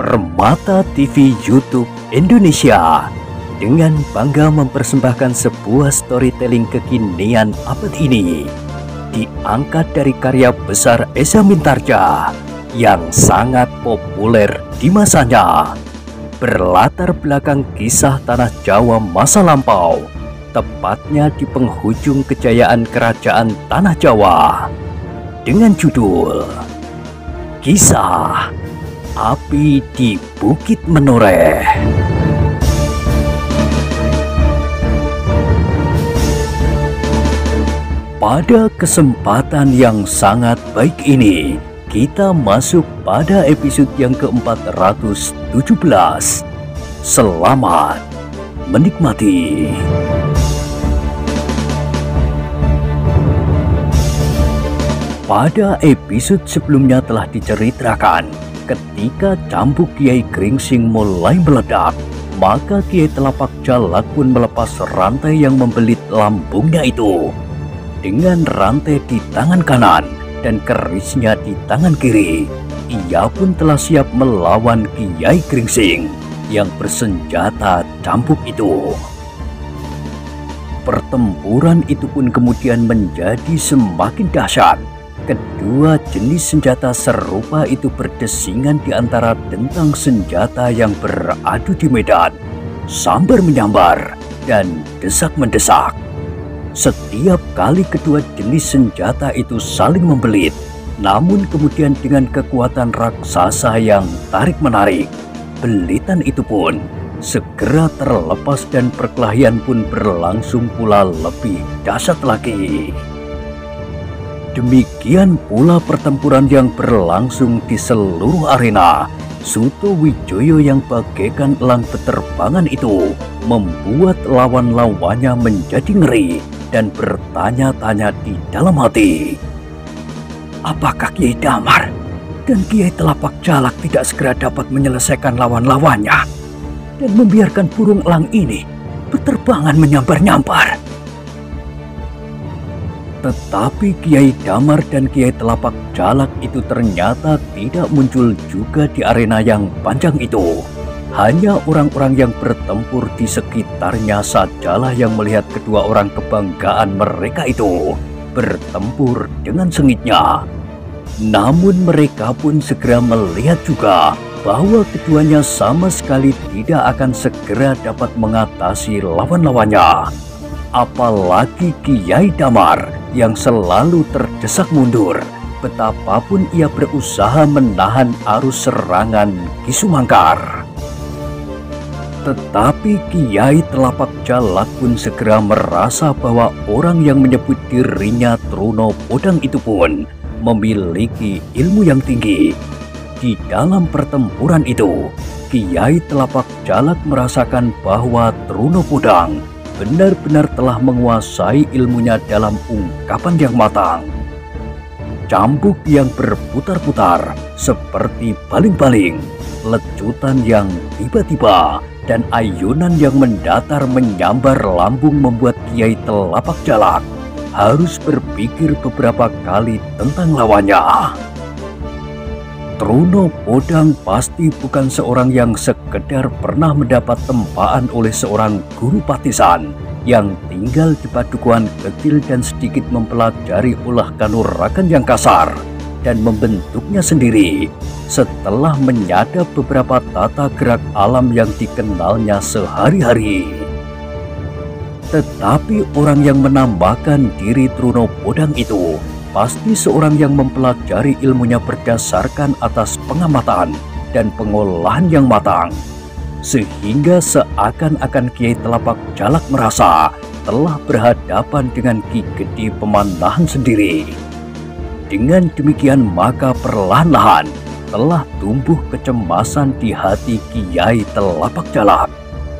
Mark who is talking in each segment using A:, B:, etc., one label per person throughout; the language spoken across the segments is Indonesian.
A: Permata TV YouTube Indonesia dengan bangga mempersembahkan sebuah storytelling kekinian abad ini, diangkat dari karya besar Esa Mintarja yang sangat populer di masanya, berlatar belakang kisah tanah Jawa masa lampau, tepatnya di penghujung kejayaan kerajaan tanah Jawa, dengan judul Kisah Api di Bukit Menoreh. Pada kesempatan yang sangat baik ini, kita masuk pada episode yang ke-417. Selamat menikmati. Pada episode sebelumnya telah diceritakan, ketika cambuk Kiai Gringsing mulai meledak, maka Kiai Telapak Jalak pun melepas rantai yang membelit lambungnya itu. Dengan rantai di tangan kanan dan kerisnya di tangan kiri, ia pun telah siap melawan Kiai Gringsing yang bersenjata cambuk itu. Pertempuran itu pun kemudian menjadi semakin dahsyat. Kedua jenis senjata serupa itu berdesingan di antara dentang senjata yang beradu di medan, sambar menyambar, dan desak-mendesak. Setiap kali kedua jenis senjata itu saling membelit, namun kemudian dengan kekuatan raksasa yang tarik-menarik, belitan itu pun segera terlepas dan perkelahian pun berlangsung pula lebih dahsyat lagi. Demikian pula pertempuran yang berlangsung di seluruh arena. Suto Wijoyo yang bagaikan elang beterbangan itu membuat lawan-lawannya menjadi ngeri dan bertanya-tanya di dalam hati. Apakah Kiai Damar dan Kiai Telapak Jalak tidak segera dapat menyelesaikan lawan-lawannya dan membiarkan burung elang ini beterbangan menyambar-nyambar? Tetapi Kiai Damar dan Kiai Telapak Jalak itu ternyata tidak muncul juga di arena yang panjang itu. Hanya orang-orang yang bertempur di sekitarnya sajalah yang melihat kedua orang kebanggaan mereka itu bertempur dengan sengitnya. Namun mereka pun segera melihat juga bahwa keduanya sama sekali tidak akan segera dapat mengatasi lawan-lawannya. Apalagi Kiai Damar yang selalu terdesak mundur, betapapun ia berusaha menahan arus serangan Ki Sumangkar. Tetapi Kiai Telapak Jalak pun segera merasa bahwa orang yang menyebut dirinya Truno Podang itu pun memiliki ilmu yang tinggi. Di dalam pertempuran itu, Kiai Telapak Jalak merasakan bahwa Truno Podang benar-benar telah menguasai ilmunya dalam ungkapan yang matang. Cambuk yang berputar-putar seperti baling-baling, lecutan yang tiba-tiba, dan ayunan yang mendatar menyambar lambung membuat Kiai Telapak Jalak harus berpikir beberapa kali tentang lawannya. Truno Podang pasti bukan seorang yang sekedar pernah mendapat tempaan oleh seorang guru patisan yang tinggal di padukuhan kecil dan sedikit mempelajari ulah kanuragan yang kasar dan membentuknya sendiri setelah menyadap beberapa tata gerak alam yang dikenalnya sehari-hari. Tetapi orang yang menambahkan diri Truno Podang itu pasti seorang yang mempelajari ilmunya berdasarkan atas pengamatan dan pengolahan yang matang, sehingga seakan-akan Kiai Telapak Jalak merasa telah berhadapan dengan Ki Gede Pemanahan sendiri. Dengan demikian maka perlahan-lahan telah tumbuh kecemasan di hati Kiai Telapak Jalak.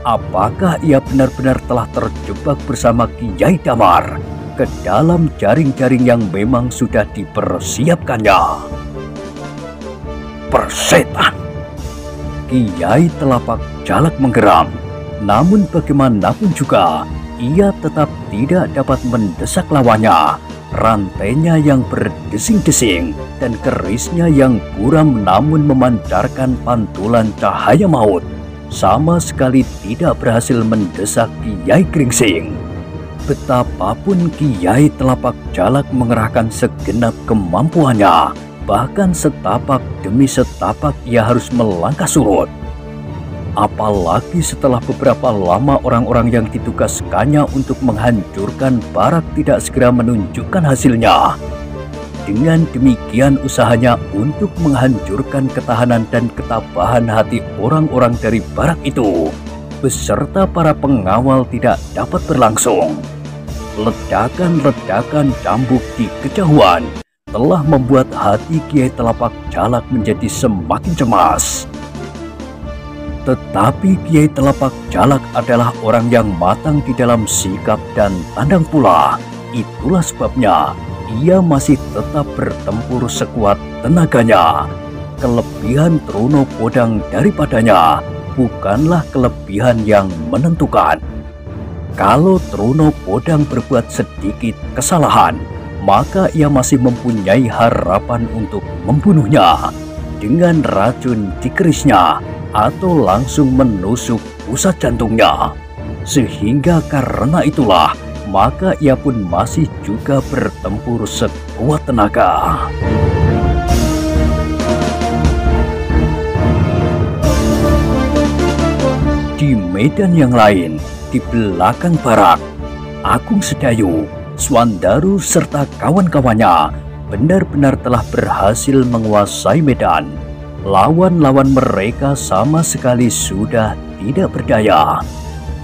A: Apakah ia benar-benar telah terjebak bersama Kiai Damar ke dalam jaring-jaring yang memang sudah dipersiapkannya? Persetan! Kiai Telapak Jalak menggeram. Namun bagaimanapun juga ia tetap tidak dapat mendesak lawannya Rantainya yang berdesing-desing dan kerisnya yang buram namun memancarkan pantulan cahaya maut sama sekali tidak berhasil mendesak Kiai Gringsing. Betapapun Kiai Telapak Jalak mengerahkan segenap kemampuannya, bahkan setapak demi setapak ia harus melangkah surut. Apalagi setelah beberapa lama orang-orang yang ditugaskannya untuk menghancurkan barak tidak segera menunjukkan hasilnya. Dengan demikian usahanya untuk menghancurkan ketahanan dan ketabahan hati orang-orang dari barak itu beserta para pengawal tidak dapat berlangsung. Ledakan-ledakan cambuk di kejauhan telah membuat hati Kiai Telapak Jalak menjadi semakin cemas. Tetapi Kiai Telapak Jalak adalah orang yang matang di dalam sikap dan tandang pula. Itulah sebabnya ia masih tetap bertempur sekuat tenaganya. Kelebihan Truno Podang daripadanya bukanlah kelebihan yang menentukan. Kalau Truno Podang berbuat sedikit kesalahan, maka ia masih mempunyai harapan untuk membunuhnya dengan racun di kerisnya atau langsung menusuk pusat jantungnya. Sehingga karena itulah maka ia pun masih juga bertempur sekuat tenaga. Di medan yang lain, di belakang barak, Agung Sedayu, Swandaru serta kawan-kawannya benar-benar telah berhasil menguasai medan. Lawan-lawan mereka sama sekali sudah tidak berdaya.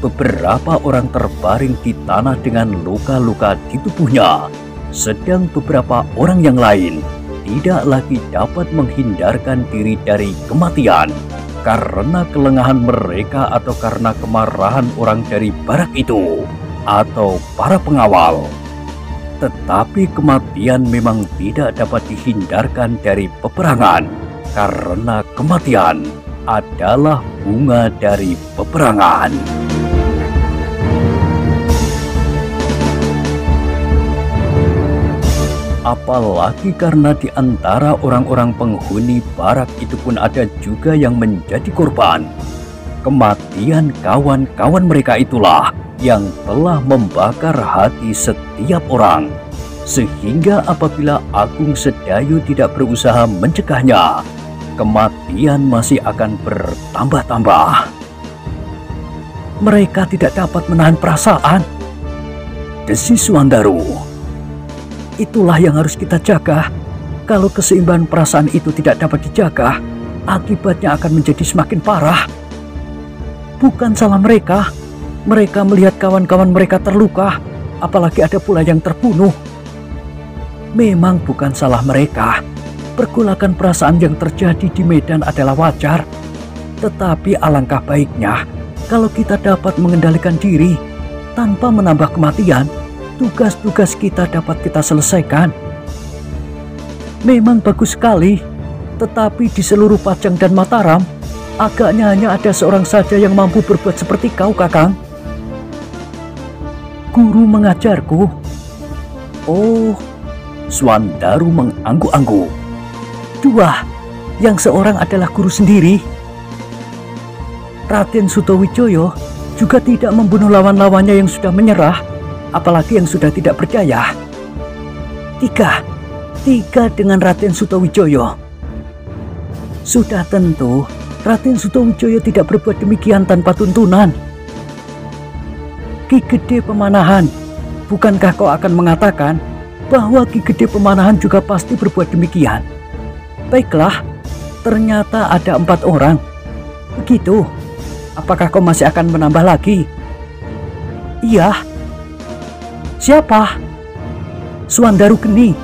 A: Beberapa orang terbaring di tanah dengan luka-luka di tubuhnya, sedang beberapa orang yang lain tidak lagi dapat menghindarkan diri dari kematian karena kelengahan mereka atau karena kemarahan orang dari barak itu atau para pengawal. Tetapi kematian memang tidak dapat dihindarkan dari peperangan, karena kematian adalah bunga dari peperangan. Apalagi karena di antara orang-orang penghuni barak itu pun ada juga yang menjadi korban. Kematian kawan-kawan mereka itulah yang telah membakar hati setiap orang. Sehingga apabila Agung Sedayu tidak berusaha mencegahnya, kematian masih akan bertambah-tambah. Mereka tidak dapat menahan perasaan, desis Swandaru. Itulah yang harus kita jaga. Kalau keseimbangan perasaan itu tidak dapat dijaga, akibatnya akan menjadi semakin parah. Bukan salah mereka. Mereka melihat kawan-kawan mereka terluka, apalagi ada pula yang terbunuh. Memang bukan salah mereka. Pergolakan perasaan yang terjadi di medan adalah wajar. Tetapi alangkah baiknya kalau kita dapat mengendalikan diri tanpa menambah kematian. Tugas-tugas kita dapat kita selesaikan. Memang bagus sekali, tetapi di seluruh Pajang dan Mataram, agaknya hanya ada seorang saja yang mampu berbuat seperti kau, Kakang. Guru mengajarku. Oh, Swandaru mengangguk-angguk. Dua, yang seorang adalah guru sendiri. Raden Sutawijaya juga tidak membunuh lawan-lawannya yang sudah menyerah, apalagi yang sudah tidak percaya. Tiga dengan Raden Sutawijaya. Sudah tentu Raden Sutawijaya tidak berbuat demikian tanpa tuntunan. Ki Gede Pemanahan, bukankah kau akan mengatakan bahwa Ki Gede Pemanahan juga pasti berbuat demikian? Baiklah, ternyata ada 4 orang. Begitu, apakah kau masih akan menambah lagi? Iya. Siapa? Swandaru Geni,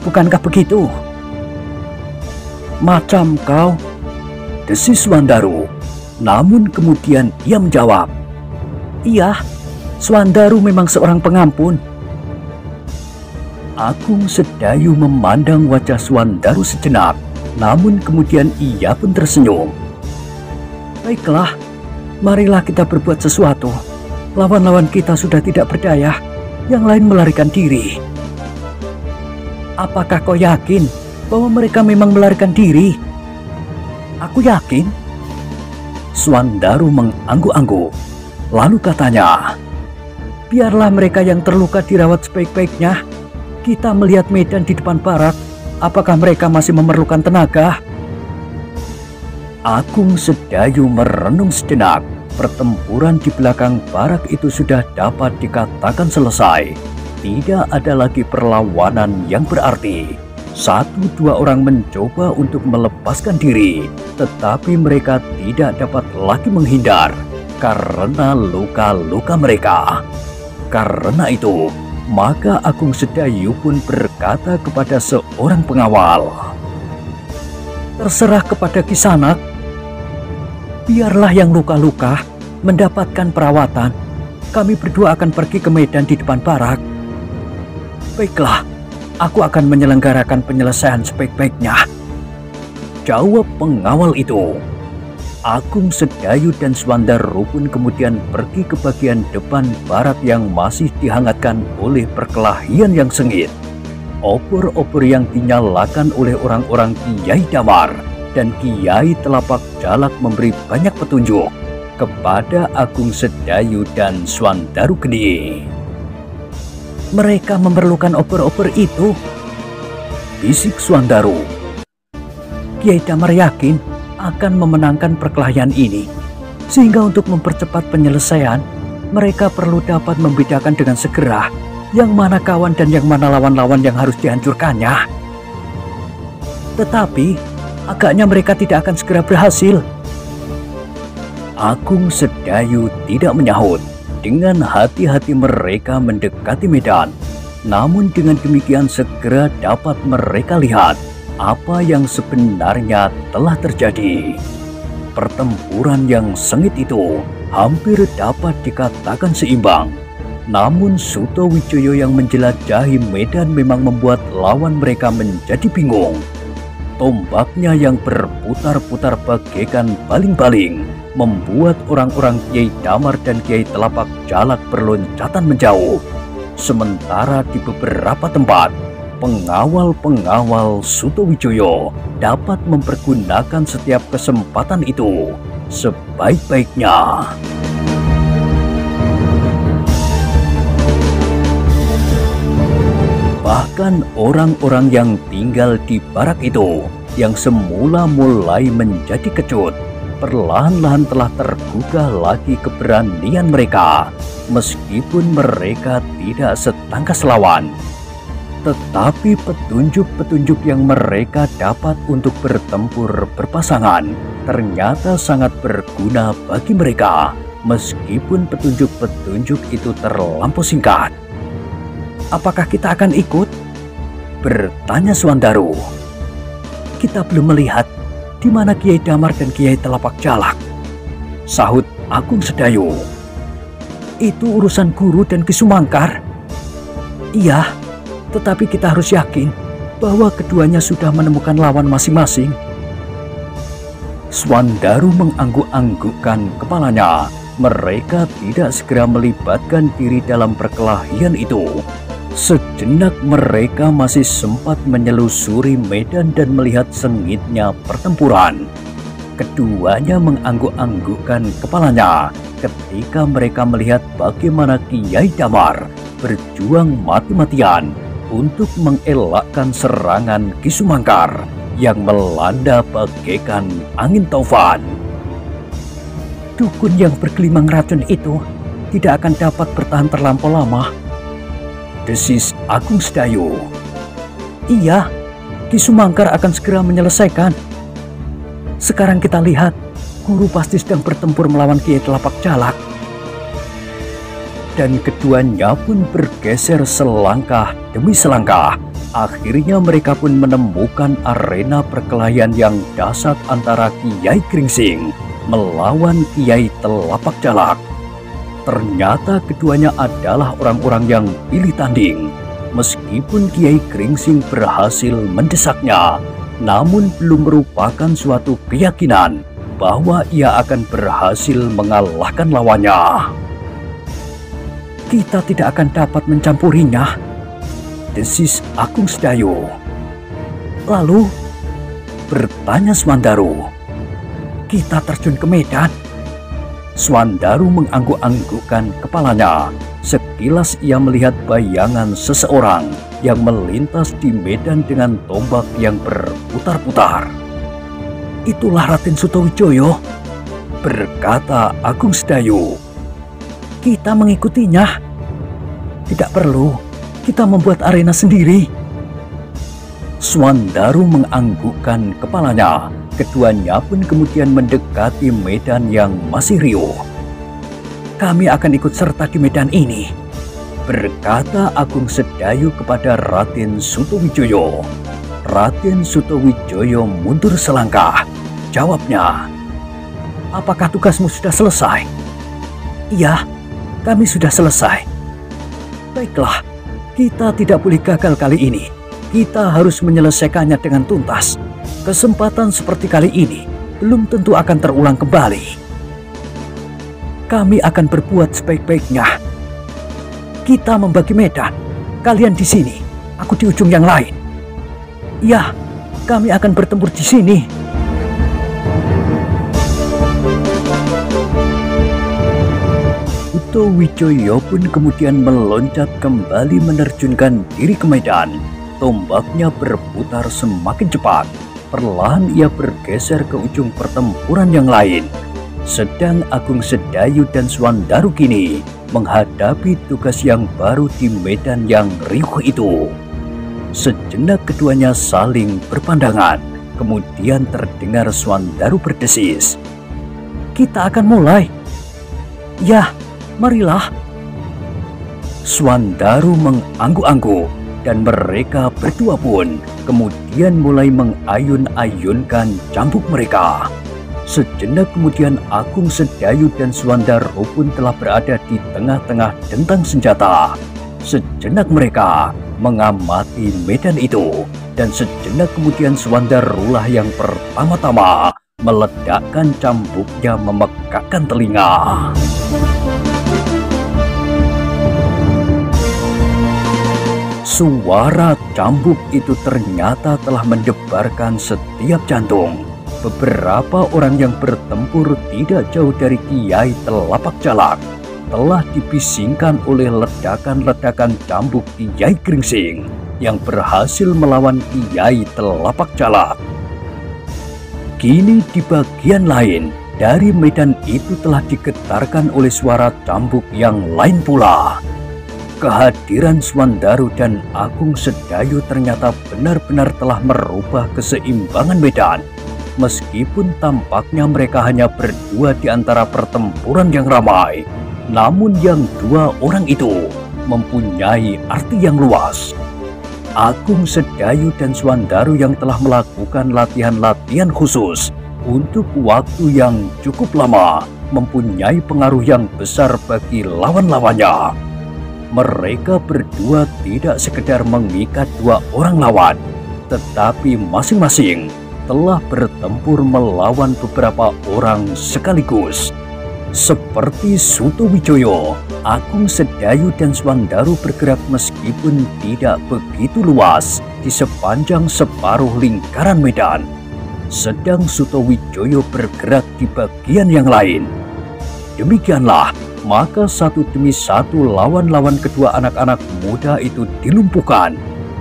A: bukankah begitu? Macam kau, desis Swandaru. Namun kemudian ia menjawab, iya, Swandaru memang seorang pengampun. Agung Sedayu memandang wajah Swandaru sejenak, namun kemudian ia pun tersenyum. Baiklah, marilah kita berbuat sesuatu. Lawan-lawan kita sudah tidak berdaya. Yang lain melarikan diri. Apakah kau yakin bahwa mereka memang melarikan diri? Aku yakin. Swandaru mengangguk-angguk. Lalu katanya, biarlah mereka yang terluka dirawat sebaik-baiknya. Kita melihat medan di depan barak. Apakah mereka masih memerlukan tenaga? Agung Sedayu merenung sejenak. Pertempuran di belakang barak itu sudah dapat dikatakan selesai. Tidak ada lagi perlawanan yang berarti. Satu dua orang mencoba untuk melepaskan diri, tetapi mereka tidak dapat lagi menghindar karena luka-luka mereka. Karena itu, maka Agung Sedayu pun berkata kepada seorang pengawal, "Terserah kepada Kisanak. Biarlah yang luka-luka mendapatkan perawatan. Kami berdua akan pergi ke medan di depan barak." "Baiklah, aku akan menyelenggarakan penyelesaian sebaik-baiknya," jawab pengawal itu. Agung Sedayu dan Swandaru pun kemudian pergi ke bagian depan barak yang masih dihangatkan oleh perkelahian yang sengit. Obor-obor yang dinyalakan oleh orang-orang Kiai Damar dan Kiai Telapak Jalak memberi banyak petunjuk kepada Agung Sedayu dan Swandaru Geni. "Mereka memerlukan obor-obor itu," bisik Swandaru. "Kiai Damar yakin akan memenangkan perkelahian ini, sehingga untuk mempercepat penyelesaian, mereka perlu dapat membedakan dengan segera yang mana kawan dan yang mana lawan-lawan yang harus dihancurkannya. Tetapi, agaknya mereka tidak akan segera berhasil." Agung Sedayu tidak menyahut. Dengan hati-hati mereka mendekati medan. Namun dengan demikian segera dapat mereka lihat apa yang sebenarnya telah terjadi. Pertempuran yang sengit itu hampir dapat dikatakan seimbang. Namun Suto Wijoyo yang menjelajahi medan memang membuat lawan mereka menjadi bingung. Tombaknya yang berputar-putar bagaikan baling-baling membuat orang-orang Kiai Damar dan Kiai Telapak Jalak berloncatan menjauh. Sementara di beberapa tempat, pengawal-pengawal Suto Wijoyo dapat mempergunakan setiap kesempatan itu sebaik-baiknya. Bahkan orang-orang yang tinggal di barak itu yang semula mulai menjadi kecut, perlahan-lahan telah tergugah lagi keberanian mereka, meskipun mereka tidak setangkas lawan. Tetapi petunjuk-petunjuk yang mereka dapat untuk bertempur berpasangan ternyata sangat berguna bagi mereka, meskipun petunjuk-petunjuk itu terlampau singkat. "Apakah kita akan ikut?" bertanya Swandaru. "Kita belum melihat di mana Kiai Damar dan Kiai Telapak Jalak," sahut Agung Sedayu. "Itu urusan guru dan Kisumangkar." "Iya, tetapi kita harus yakin bahwa keduanya sudah menemukan lawan masing-masing." Swandaru mengangguk-anggukkan kepalanya. Mereka tidak segera melibatkan diri dalam perkelahian itu. Sejenak mereka masih sempat menyelusuri medan dan melihat sengitnya pertempuran. Keduanya mengangguk-anggukkan kepalanya ketika mereka melihat bagaimana Kiai Damar berjuang mati-matian untuk mengelakkan serangan Kisumangkar yang melanda bagaikan angin taufan. "Dukun yang bergelimang racun itu tidak akan dapat bertahan terlampau lama," desis Agung Sedayu. "Iya, Kisumangkar akan segera menyelesaikan. Sekarang kita lihat, guru pasti sedang bertempur melawan Kiai Telapak Jalak." Dan keduanya pun bergeser selangkah demi selangkah. Akhirnya mereka pun menemukan arena perkelahian yang dahsyat antara Kiai Gringsing melawan Kiai Telapak Jalak. Ternyata keduanya adalah orang-orang yang pilih tanding. Meskipun Kiai Gringsing berhasil mendesaknya, namun belum merupakan suatu keyakinan bahwa ia akan berhasil mengalahkan lawannya. "Kita tidak akan dapat mencampurinya," desis Agung Sedayu. Lalu, bertanya Swandaru, kita terjun ke medan? Swandaru mengangguk-anggukkan kepalanya. Sekilas ia melihat bayangan seseorang yang melintas di medan dengan tombak yang berputar-putar. Itulah Raden Sutawijaya, berkata Agung Sedayu. Kita mengikutinya. Tidak perlu, kita membuat arena sendiri. Swandaru menganggukkan kepalanya. Keduanya pun kemudian mendekati medan yang masih riuh. Kami akan ikut serta di medan ini, berkata Agung Sedayu kepada Raden Sutawijaya. Raden Sutawijaya mundur selangkah. Jawabnya, apakah tugasmu sudah selesai? Iya, kami sudah selesai. Baiklah, kita tidak boleh gagal kali ini. Kita harus menyelesaikannya dengan tuntas. Kesempatan seperti kali ini belum tentu akan terulang kembali. Kami akan berbuat sebaik-baiknya. Kita membagi medan. Kalian di sini, aku di ujung yang lain. Ya, kami akan bertempur di sini. Sutawijaya pun kemudian meloncat kembali menerjunkan diri ke medan. Tombaknya berputar semakin cepat. Perlahan ia bergeser ke ujung pertempuran yang lain. Sedang Agung Sedayu dan Swandaru kini menghadapi tugas yang baru di medan yang riuh itu. Sejenak keduanya saling berpandangan. Kemudian terdengar Swandaru berdesis, kita akan mulai. Ya, marilah. Swandaru mengangguk-angguk dan mereka berdua pun kemudian mulai mengayun-ayunkan cambuk mereka. Sejenak kemudian Agung Sedayu dan Swandaru pun telah berada di tengah-tengah dentang senjata. Sejenak mereka mengamati medan itu, dan sejenak kemudian Swandarulah yang pertama-tama meledakkan cambuknya memekakkan telinga. Suara cambuk itu ternyata telah mendebarkan setiap jantung. Beberapa orang yang bertempur tidak jauh dari Kiai Telapak Jalak telah dibisingkan oleh ledakan-ledakan cambuk Kiai Gringsing yang berhasil melawan Kiai Telapak Jalak. Kini di bagian lain dari medan itu telah digetarkan oleh suara cambuk yang lain pula. Kehadiran Swandaru dan Agung Sedayu ternyata benar-benar telah merubah keseimbangan medan. Meskipun tampaknya mereka hanya berdua di antara pertempuran yang ramai, namun yang dua orang itu mempunyai arti yang luas. Agung Sedayu dan Swandaru yang telah melakukan latihan-latihan khusus untuk waktu yang cukup lama mempunyai pengaruh yang besar bagi lawan-lawannya. Mereka berdua tidak sekedar mengikat dua orang lawan, tetapi masing-masing telah bertempur melawan beberapa orang sekaligus. Seperti Sutawijaya, Agung Sedayu dan Swandaru bergerak meskipun tidak begitu luas di sepanjang separuh lingkaran medan. Sedang Sutawijaya bergerak di bagian yang lain. Demikianlah, maka satu demi satu lawan-lawan kedua anak-anak muda itu dilumpuhkan.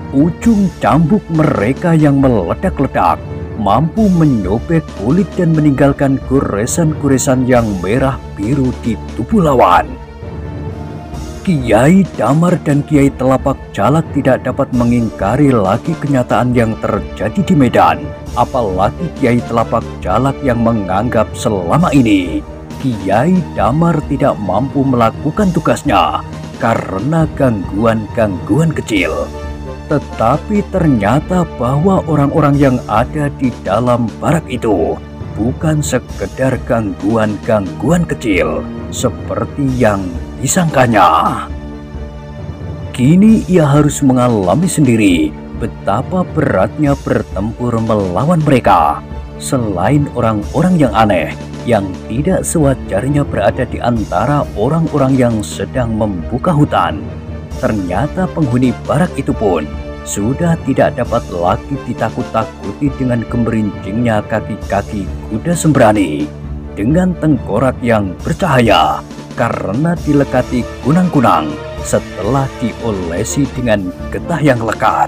A: Ujung cambuk mereka yang meledak-ledak mampu menyobek kulit dan meninggalkan goresan-goresan yang merah biru di tubuh lawan. Kiai Damar dan Kiai Telapak Jalak tidak dapat mengingkari lagi kenyataan yang terjadi di medan. Apalagi Kiai Telapak Jalak yang menganggap selama ini Kiai Damar tidak mampu melakukan tugasnya karena gangguan-gangguan kecil. Tetapi ternyata bahwa orang-orang yang ada di dalam barak itu bukan sekedar gangguan-gangguan kecil seperti yang disangkanya. Kini ia harus mengalami sendiri betapa beratnya bertempur melawan mereka. Selain orang-orang yang aneh yang tidak sewajarnya berada di antara orang-orang yang sedang membuka hutan, Ternyata penghuni barak itu pun sudah tidak dapat lagi ditakut-takuti dengan gemerincingnya kaki-kaki kuda sembrani dengan tengkorak yang bercahaya karena dilekati kunang-kunang setelah diolesi dengan getah yang lekat.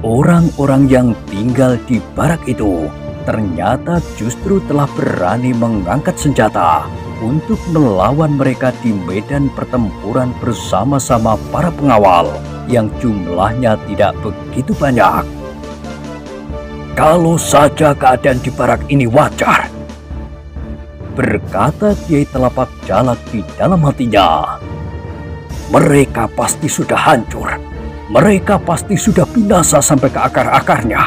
A: Orang-orang yang tinggal di barak itu ternyata justru telah berani mengangkat senjata untuk melawan mereka di medan pertempuran bersama-sama para pengawal yang jumlahnya tidak begitu banyak. "Kalau saja keadaan di barak ini wajar," berkata Kiai Telapak Jalak di dalam hatinya, "mereka pasti sudah hancur. Mereka pasti sudah binasa sampai ke akar-akarnya.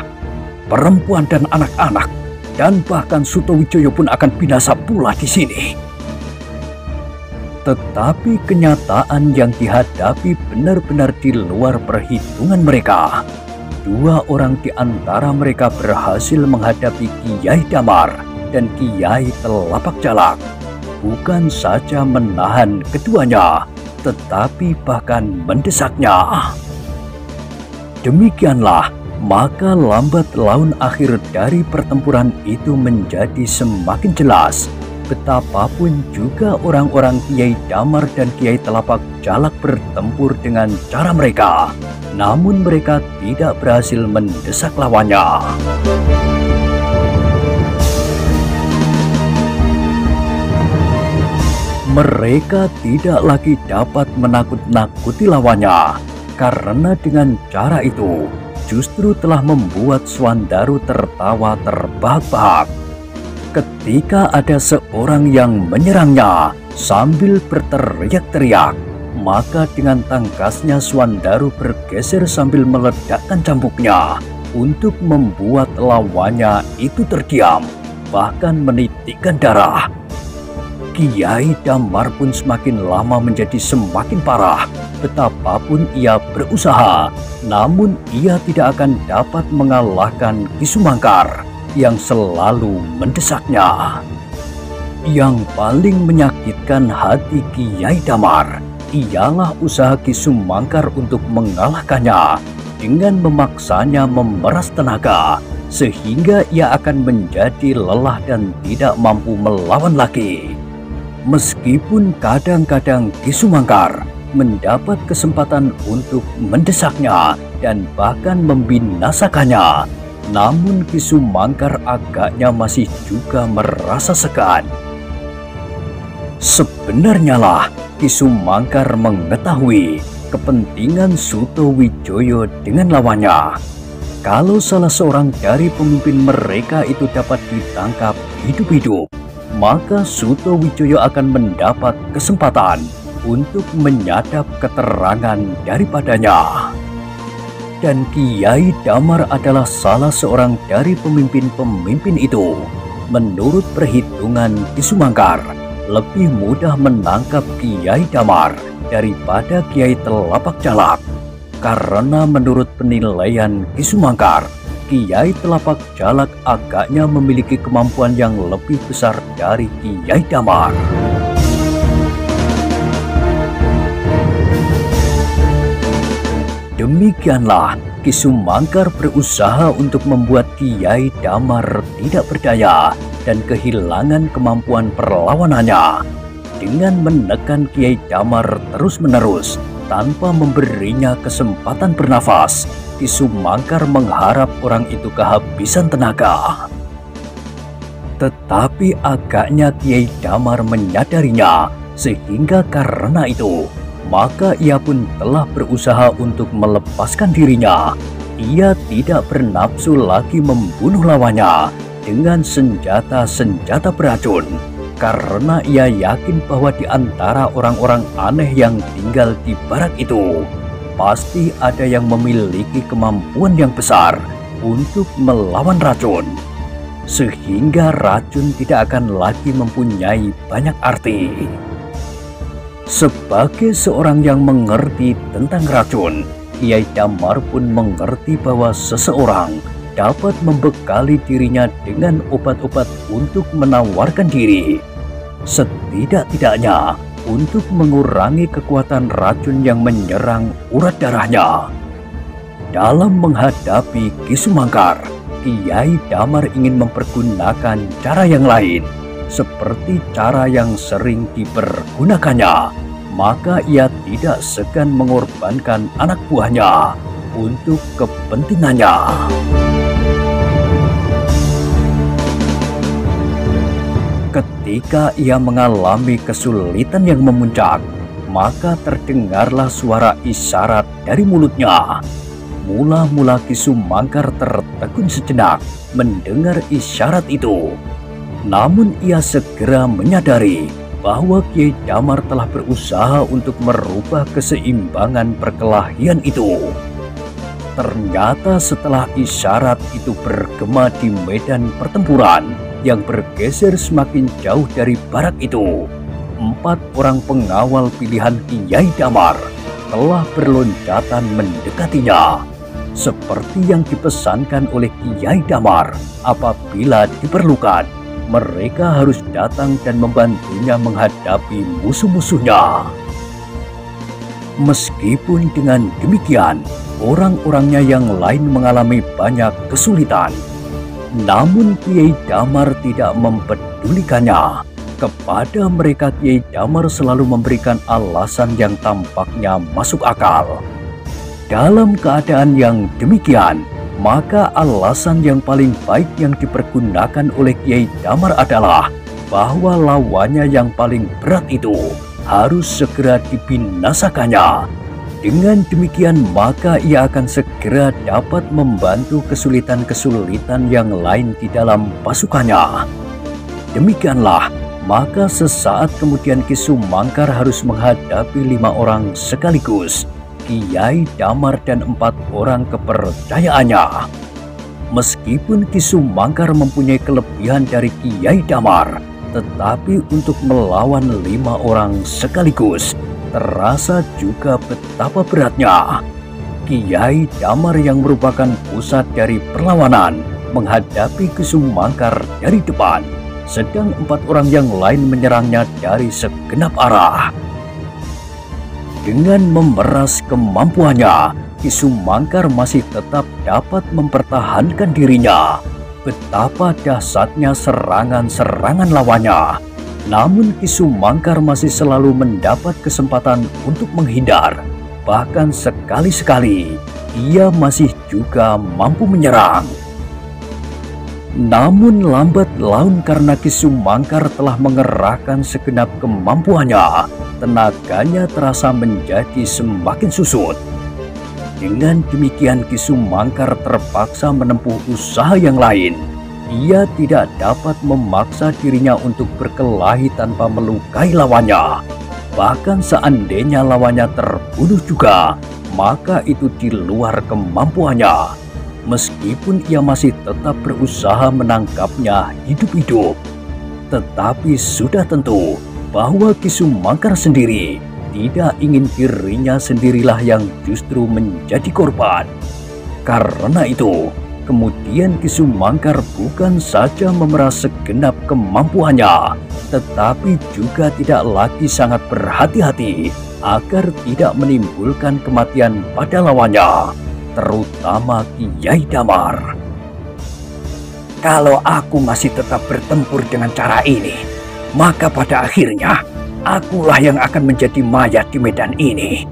A: Perempuan dan anak-anak, dan bahkan Sutowijoyo pun akan binasa pula di sini." Tetapi kenyataan yang dihadapi benar-benar di luar perhitungan mereka. Dua orang di antara mereka berhasil menghadapi Kiai Damar dan Kiai Telapak Jalak. Bukan saja menahan keduanya, tetapi bahkan mendesaknya. Demikianlah, maka lambat laun akhir dari pertempuran itu menjadi semakin jelas. Betapapun juga orang-orang Kiai Damar dan Kiai Telapak Jalak bertempur dengan cara mereka, namun mereka tidak berhasil mendesak lawannya. Mereka tidak lagi dapat menakut-nakuti lawannya, karena dengan cara itu justru telah membuat Swandaru tertawa terbahak-bahak. Ketika ada seorang yang menyerangnya sambil berteriak-teriak, maka dengan tangkasnya Swandaru bergeser sambil meledakkan cambuknya untuk membuat lawannya itu terdiam, bahkan menitikkan darah. Kiai Damar pun semakin lama menjadi semakin parah. Betapapun ia berusaha, namun ia tidak akan dapat mengalahkan Ki Sumangkar yang selalu mendesaknya. Yang paling menyakitkan hati Kiai Damar ialah usaha Ki Sumangkar untuk mengalahkannya dengan memaksanya memeras tenaga, sehingga ia akan menjadi lelah dan tidak mampu melawan lagi. Meskipun kadang-kadang Ki Sumangkar mendapat kesempatan untuk mendesaknya dan bahkan membinasakannya, namun Ki Sumangkar agaknya masih juga merasa segan. Sebenarnya lah Ki Sumangkar mengetahui kepentingan Sutowijoyo dengan lawannya. Kalau salah seorang dari pemimpin mereka itu dapat ditangkap hidup-hidup, maka Sutowijoyo akan mendapat kesempatan untuk menyadap keterangan daripadanya. Dan Kiai Damar adalah salah seorang dari pemimpin-pemimpin itu. Menurut perhitungan Ki Sumangkar, lebih mudah menangkap Kiai Damar daripada Kiai Telapak Jalak. Karena menurut penilaian Ki Sumangkar, Kiai Telapak Jalak agaknya memiliki kemampuan yang lebih besar dari Kiai Damar. Demikianlah Ki Sumangkar berusaha untuk membuat Kiai Damar tidak berdaya dan kehilangan kemampuan perlawanannya. Dengan menekan Kiai Damar terus-menerus tanpa memberinya kesempatan bernafas, Ki Sumangkar mengharap orang itu kehabisan tenaga. Tetapi agaknya Kiai Damar menyadarinya, sehingga karena itu maka ia pun telah berusaha untuk melepaskan dirinya. Ia tidak bernafsu lagi membunuh lawannya dengan senjata-senjata beracun, karena ia yakin bahwa di antara orang-orang aneh yang tinggal di barak itu pasti ada yang memiliki kemampuan yang besar untuk melawan racun, sehingga racun tidak akan lagi mempunyai banyak arti. Sebagai seorang yang mengerti tentang racun, Kiai Damar pun mengerti bahwa seseorang dapat membekali dirinya dengan obat-obat untuk menawarkan diri. Setidak-tidaknya, untuk mengurangi kekuatan racun yang menyerang urat darahnya. Dalam menghadapi Ki Sumangkar, Kiai Damar ingin mempergunakan cara yang lain, seperti cara yang sering dipergunakannya. Maka ia tidak segan mengorbankan anak buahnya untuk kepentingannya. Ketika ia mengalami kesulitan yang memuncak, maka terdengarlah suara isyarat dari mulutnya. Mula-mula Ki Sumangkar tertegun sejenak mendengar isyarat itu. Namun ia segera menyadari bahwa Kiai Damar telah berusaha untuk merubah keseimbangan perkelahian itu. Ternyata setelah isyarat itu bergema di medan pertempuran yang bergeser semakin jauh dari barak itu, 4 orang pengawal pilihan Kiai Damar telah berloncatan mendekatinya. Seperti yang dipesankan oleh Kiai Damar, apabila diperlukan, mereka harus datang dan membantunya menghadapi musuh-musuhnya. Meskipun dengan demikian, orang-orangnya yang lain mengalami banyak kesulitan. Namun Kiai Damar tidak mempedulikannya. Kepada mereka Kiai Damar selalu memberikan alasan yang tampaknya masuk akal. Dalam keadaan yang demikian, maka alasan yang paling baik yang dipergunakan oleh Kiai Damar adalah bahwa lawannya yang paling berat itu harus segera dibinasakannya. Dengan demikian maka ia akan segera dapat membantu kesulitan-kesulitan yang lain di dalam pasukannya. Demikianlah, maka sesaat kemudian Ki Sumangkar harus menghadapi 5 orang sekaligus, Kiai Damar dan 4 orang kepercayaannya. Meskipun Ki Sumangkar mempunyai kelebihan dari Kiai Damar, tetapi untuk melawan 5 orang sekaligus terasa juga betapa beratnya. Kiai Damar yang merupakan pusat dari perlawanan menghadapi Ki Sumangkar dari depan, sedang 4 orang yang lain menyerangnya dari segenap arah. Dengan memeras kemampuannya, Ki Sumangkar masih tetap dapat mempertahankan dirinya. Betapa dahsyatnya serangan-serangan lawannya. Namun Ki Sumangkar masih selalu mendapat kesempatan untuk menghindar. Bahkan sekali-sekali, ia masih juga mampu menyerang. Namun lambat laun karena Ki Sumangkar telah mengerahkan segenap kemampuannya, tenaganya terasa menjadi semakin susut. Dengan demikian Ki Sumangkar terpaksa menempuh usaha yang lain. Ia tidak dapat memaksa dirinya untuk berkelahi tanpa melukai lawannya. Bahkan seandainya lawannya terbunuh juga, maka itu di luar kemampuannya. Meskipun ia masih tetap berusaha menangkapnya hidup-hidup. Tetapi sudah tentu bahwa Ki Sumangkar sendiri tidak ingin dirinya sendirilah yang justru menjadi korban. Karena itu, kemudian Ki Sumangkar bukan saja memeras segenap kemampuannya, tetapi juga tidak lagi sangat berhati-hati agar tidak menimbulkan kematian pada lawannya, terutama Kiai Damar. Kalau aku masih tetap bertempur dengan cara ini, maka pada akhirnya akulah yang akan menjadi mayat di medan ini,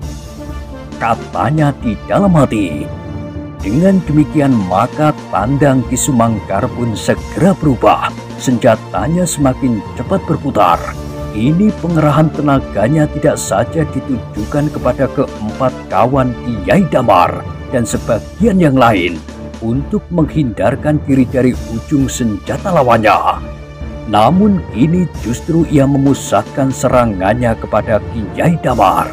A: katanya di dalam hati. Dengan demikian maka tandang Ki Sumangkar pun segera berubah. Senjatanya semakin cepat berputar. Ini pengerahan tenaganya tidak saja ditujukan kepada keempat kawan Kiai Damar dan sebagian yang lain untuk menghindarkan diri dari ujung senjata lawannya. Namun kini justru ia memusatkan serangannya kepada Kiai Damar.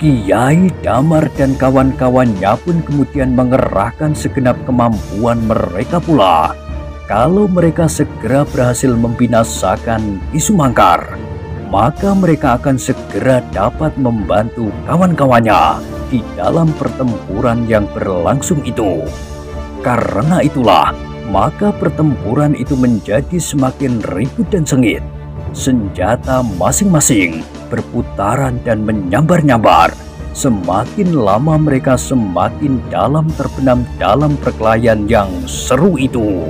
A: Kiai Damar dan kawan-kawannya pun kemudian mengerahkan segenap kemampuan mereka pula. Kalau mereka segera berhasil membinasakan Ki Sumangkar, maka mereka akan segera dapat membantu kawan-kawannya di dalam pertempuran yang berlangsung itu. Karena itulah, maka pertempuran itu menjadi semakin ribut dan sengit. senjata masing-masing berputaran dan menyambar-nyambar. Semakin lama mereka semakin dalam terbenam dalam perkelahian yang seru itu.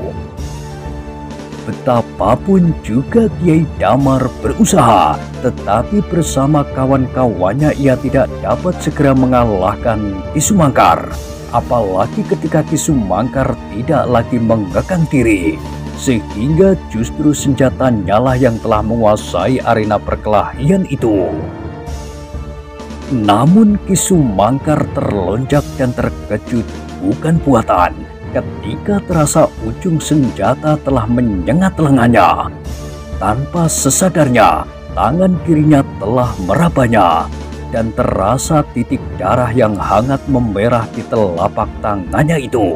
A: Betapapun juga Kiai Damar berusaha, tetapi bersama kawan-kawannya ia tidak dapat segera mengalahkan Ki Sumangkar. Apalagi ketika Ki Sumangkar tidak lagi mengekang diri, sehingga justru senjatanya lah yang telah menguasai arena perkelahian itu. Namun Ki Sumangkar terlonjak dan terkejut bukan buatan ketika terasa ujung senjata telah menyengat lengannya. Tanpa sesadarnya, tangan kirinya telah merabanya dan terasa titik darah yang hangat memerah di telapak tangannya itu.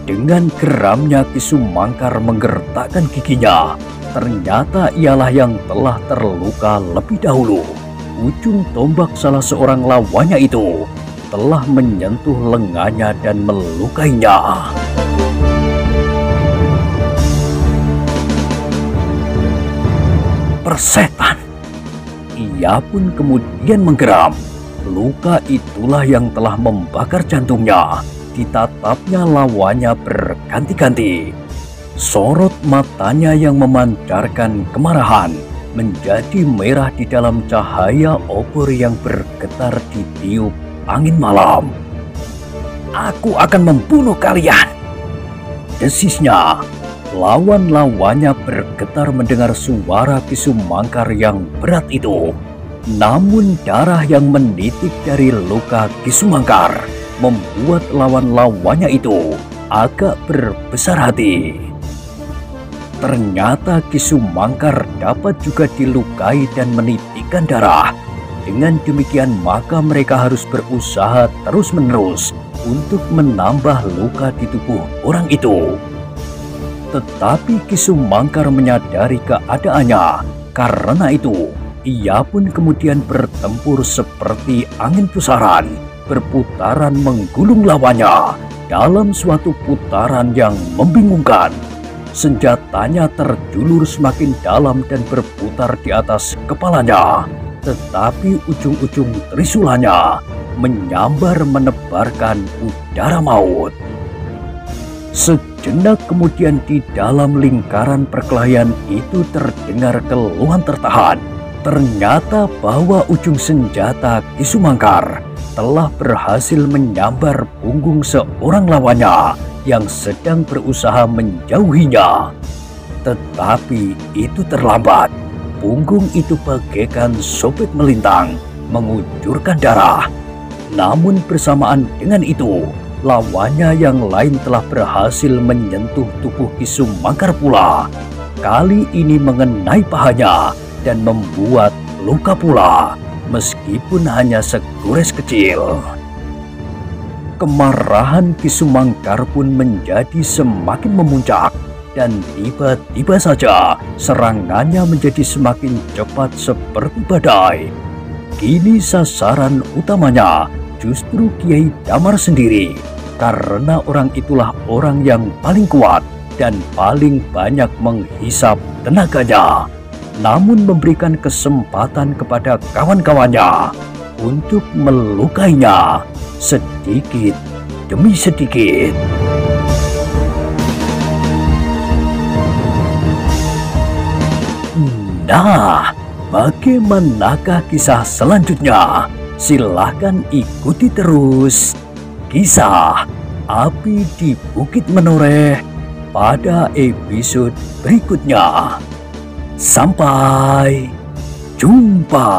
A: Dengan geramnya Ki Sumangkar menggertakkan giginya. Ternyata ialah yang telah terluka lebih dahulu. Ujung tombak salah seorang lawannya itu telah menyentuh lengannya dan melukainya. Persetan! Ia pun kemudian menggeram. Luka itulah yang telah membakar jantungnya. Ditatapnya lawannya berganti-ganti. Sorot matanya yang memancarkan kemarahan menjadi merah di dalam cahaya obor yang bergetar ditiup angin malam. "Aku akan membunuh kalian!" desisnya. Lawan-lawannya bergetar mendengar suara Ki Sumangkar yang berat itu. Namun darah yang menitik dari luka Ki Sumangkar membuat lawan-lawannya itu agak berbesar hati. Ternyata Ki Sumangkar dapat juga dilukai dan menitikkan darah. Dengan demikian maka mereka harus berusaha terus-menerus untuk menambah luka di tubuh orang itu. Tetapi Ki Sumangkar menyadari keadaannya. Karena itu, ia pun kemudian bertempur seperti angin pusaran, berputaran menggulung lawannya dalam suatu putaran yang membingungkan. Senjatanya terjulur semakin dalam dan berputar di atas kepalanya, tetapi ujung-ujung trisulannya menyambar menebarkan udara maut. Sejenak kemudian di dalam lingkaran perkelahian itu terdengar keluhan tertahan. Ternyata bahwa ujung senjata Ki Sumangkar telah berhasil menyambar punggung seorang lawannya yang sedang berusaha menjauhinya. Tetapi itu terlambat. Punggung itu bagaikan sobek melintang, mengucurkan darah. Namun bersamaan dengan itu, lawannya yang lain telah berhasil menyentuh tubuh Ki Sumangkar pula. Kali ini mengenai pahanya dan membuat luka pula, meskipun hanya segores kecil. Kemarahan Ki Sumangkar pun menjadi semakin memuncak, dan tiba-tiba saja serangannya menjadi semakin cepat seperti badai. Kini sasaran utamanya justru Kiai Damar sendiri, karena orang itulah orang yang paling kuat dan paling banyak menghisap tenaganya, namun memberikan kesempatan kepada kawan-kawannya untuk melukainya sedikit demi sedikit. Nah, bagaimanakah kisah selanjutnya? Silahkan ikuti terus kisah Api di Bukit Menoreh pada episode berikutnya. Sampai jumpa.